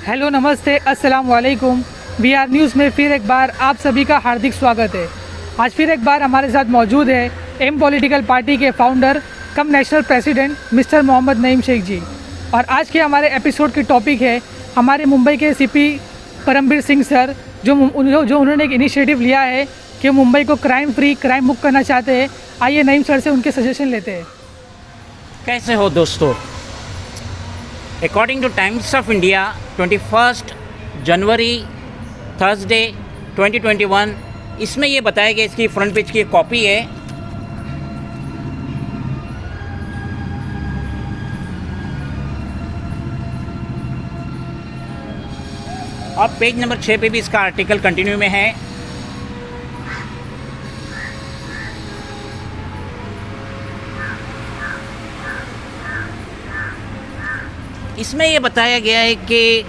Hello, नमस्ते, अस्सलाम वालेकुम। वी आर न्यूज़ में फिर एक बार आप सभी का हार्दिक स्वागत है। आज फिर एक बार हमारे साथ मौजूद है एम पॉलिटिकल पार्टी के founder cum national president mister Mohammed Naeem Sheikh ji. और आज के हमारे एपिसोड की टॉपिक है हमारे मुंबई के सीपी परमबीर सिंह सर, जो उन्होंने एक इनिशिएटिव लिया है कि मुंबई को क्राइम फ्री, क्राइम मुक्त करना चाहते हैं। आइए नईम सर से उनके सजेशन लेते हैं। कैसे हो दोस्तों? According two times of India 21 January Thursday 2021, इसमें ये बताया गया, इसकी फ्रंट पेज की एक कॉपी है। और पेज नंबर 6 पे भी इसका आर्टिकल कंटिन्यू में है। इसमें ये बताया गया है कि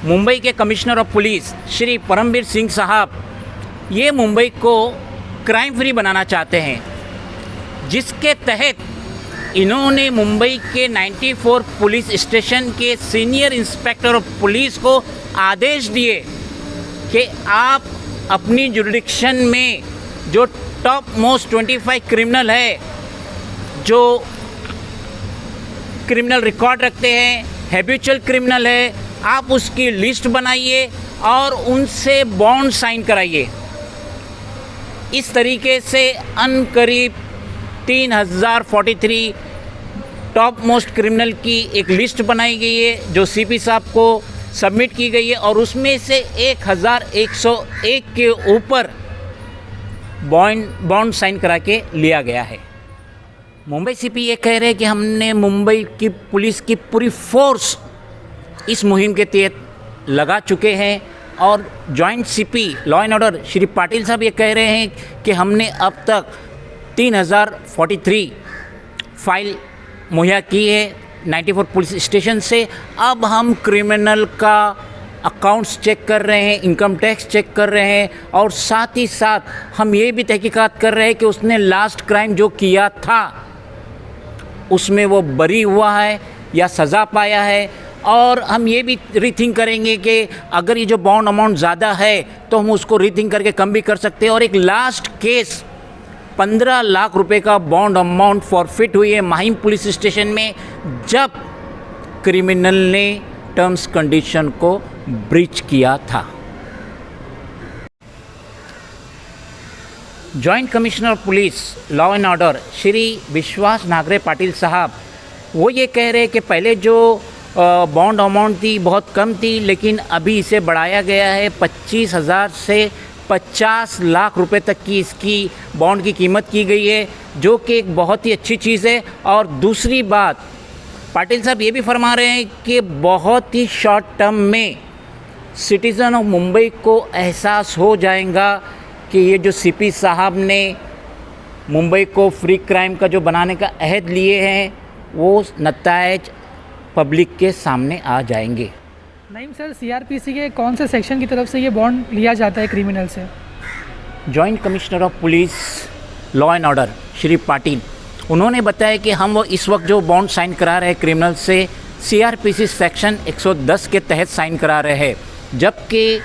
मुंबई के commissioner of police Shri Parambir Singh साहब ये मुंबई को क्राइम फ्री बनाना चाहते हैं, जिसके तहत इन्होंने मुंबई के 94 पुलिस स्टेशन के सीनियर इंस्पेक्टर ऑफ पुलिस को आदेश दिए कि आप अपनी जुरिडिक्शन में जो टॉप मोस्ट 25 क्रिमिनल है, जो क्रिमिनल रिकॉर्ड रखते हैं, हैबिचुअल क्रिमिनल है, आप उसकी लिस्ट बनाइए और उनसे बॉन्ड साइन कराइए। इस तरीके से अनकरीब 3043 टॉप मोस्ट क्रिमिनल की एक लिस्ट बनाई गई है, जो सीपी साहब को सबमिट की गई है, और उसमें से 1101 के ऊपर बॉन्ड साइन करा के लिया गया है। मुंबई सीपी ये कह रहे हैं कि हमने मुंबई की पुलिस की पूरी फोर्स इस मुहिम के तहत लगा चुके हैं, और joint CP law and order Shri Patil साहब ये कह रहे हैं कि हमने अब तक 3043 फाइल मुहैया की है 94 पुलिस स्टेशन से। अब हम क्रिमिनल का अकाउंट्स चेक कर रहे हैं, इनकम टैक्स चेक कर रहे हैं, और साथ ही साथ हम ये भी तहकीकात कर रहे हैं कि उसने लास्ट क्राइम जो किया था उसमें वो बरी हुआ है या सज़ा पाया है। और हम ये भी रीथिंक करेंगे कि अगर ये जो बॉन्ड अमाउंट ज़्यादा है तो हम उसको रीथिंक करके कम भी कर सकते हैं। और एक लास्ट केस 15 लाख रुपए का बॉन्ड अमाउंट फॉरफिट हुई है माहिम पुलिस स्टेशन में, जब क्रिमिनल ने टर्म्स कंडीशन को ब्रीच किया था। Joint commissioner of police law and order Shri विश्वास नागरे पाटिल साहब वो ये कह रहे हैं कि पहले जो बॉन्ड अमाउंट थी बहुत कम थी, लेकिन अभी इसे बढ़ाया गया है 25,000 से 50 लाख रुपए तक की इसकी बॉन्ड की कीमत की गई है, जो कि एक बहुत ही अच्छी चीज़ है। और दूसरी बात, पाटिल साहब ये भी फरमा रहे हैं कि बहुत ही शॉर्ट टर्म में सिटीज़न ऑफ मुंबई को एहसास हो जाएगा कि ये जो सीपी साहब ने मुंबई को फ्री क्राइम का जो बनाने का अहद लिए हैं, वो नतायज पब्लिक के सामने आ जाएंगे। नईम सर, सीआरपीसी के कौन से सेक्शन की तरफ से ये बॉन्ड लिया जाता है क्रिमिनल से? Joint commissioner of police law and order Shri Patil उन्होंने बताया कि हम वो इस वक्त जो बॉन्ड साइन करा रहे हैं क्रिमिनल से, सीआरपीसी सेक्शन 110 के तहत साइन करा रहे हैं, जबकि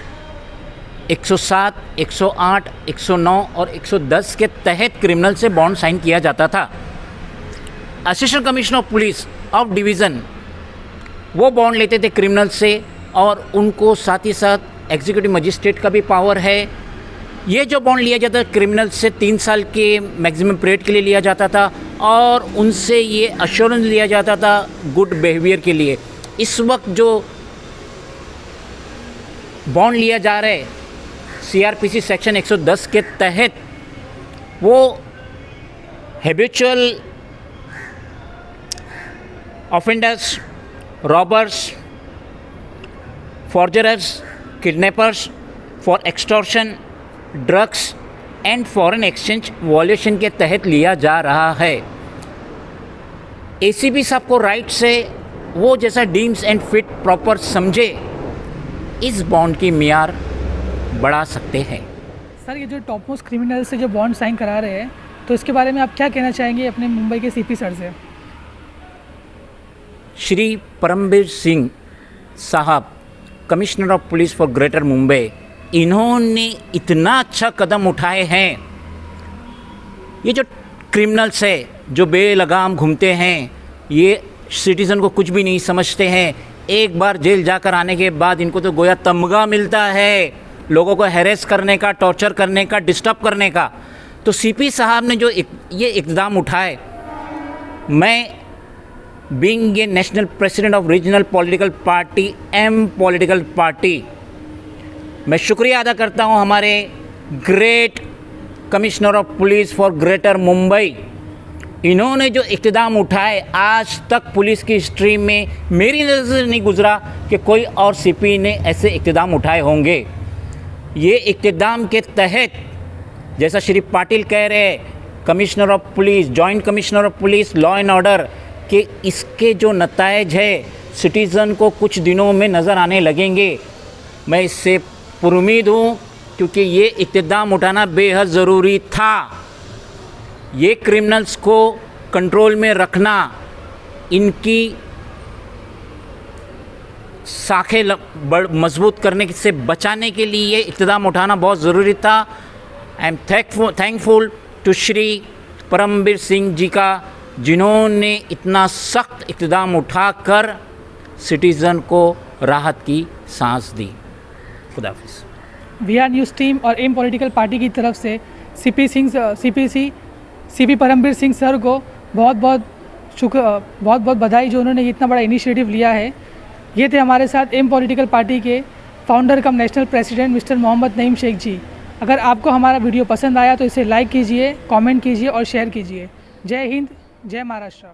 107, 108, 109 और 110 के तहत क्रिमिनल से बॉन्ड साइन किया जाता था। Assistant commissioner of police of division वो बॉन्ड लेते थे क्रिमिनल से, और उनको साथ ही साथ एग्जीक्यूटिव मजिस्ट्रेट का भी पावर है। ये जो बॉन्ड लिया जाता था क्रिमिनल से 3 साल के मैक्सिमम पीरियड के लिए लिया जाता था, और उनसे ये अश्योरेंस लिया जाता था गुड बिहेवियर के लिए। इस वक्त जो बॉन्ड लिया जा रहा है सीआरपीसी सेक्शन 110 के तहत, वो habitual offenders, robbers, forgers, kidnappers, for extortion, drugs and foreign exchange violation के तहत लिया जा रहा है। एसीपी साहब को राइट से वो जैसा डीम्स एंड फिट प्रॉपर समझे इस बॉन्ड की मियार बढ़ा सकते हैं। सर, ये जो टॉप मोस्ट क्रिमिनल से जो बॉन्ड साइन करा रहे हैं, तो इसके बारे में आप क्या कहना चाहेंगे अपने मुंबई के सीपी सर से? श्री परमबीर सिंह साहब commissioner of police for greater Mumbai, इन्होंने इतना अच्छा कदम उठाए हैं। ये जो क्रिमिनल्स है जो बेलगाम घूमते हैं, ये सिटीज़न को कुछ भी नहीं समझते हैं। एक बार जेल जाकर आने के बाद इनको तो गोया तमगा मिलता है लोगों को हैरेस करने का, टॉर्चर करने का, डिस्टर्ब करने का। तो सीपी साहब ने जो ये इक़दाम उठाए, मैं being a national president of regional political party M political party, मैं शुक्रिया अदा करता हूँ हमारे great commissioner of police for greater Mumbai. इन्होंने जो इक़्तिदाम उठाए, आज तक पुलिस की हिस्ट्री में मेरी नज़र से नहीं गुज़रा कि कोई और सीपी ने ऐसे इक़्तिदाम उठाए होंगे। ये इक़्तिदाम के तहत, जैसा श्री पाटिल कह रहे हैं, commissioner of police, joint commissioner of police, law and order, कि इसके जो नतायज है सिटीज़न को कुछ दिनों में नज़र आने लगेंगे। मैं इससे पुरुमीद हूँ, क्योंकि ये इक़्तिदाम उठाना बेहद ज़रूरी था। ये क्रिमिनल्स को कंट्रोल में रखना, इनकी साखें मजबूत करने से बचाने के लिए ये इक़्तिदाम उठाना बहुत ज़रूरी था। I am thankful to Shri Parambir Singh ji का, जिन्होंने इतना सख्त इक़्तिदाम उठाकर सिटीज़न को राहत की सांस दी। खुदा हाफिज़। VR न्यूज़ टीम और एम पॉलिटिकल पार्टी की तरफ से सीपी परमबीर सिंह सर को बहुत बहुत बधाई, जो उन्होंने इतना बड़ा इनिशिएटिव लिया है। ये थे हमारे साथ एम पॉलिटिकल पार्टी के founder cum national president mister Mohammed Naeem Sheikh ji. अगर आपको हमारा वीडियो पसंद आया तो इसे लाइक कीजिए, कमेंट कीजिए और शेयर कीजिए। जय हिंद, जय महाराष्ट्र।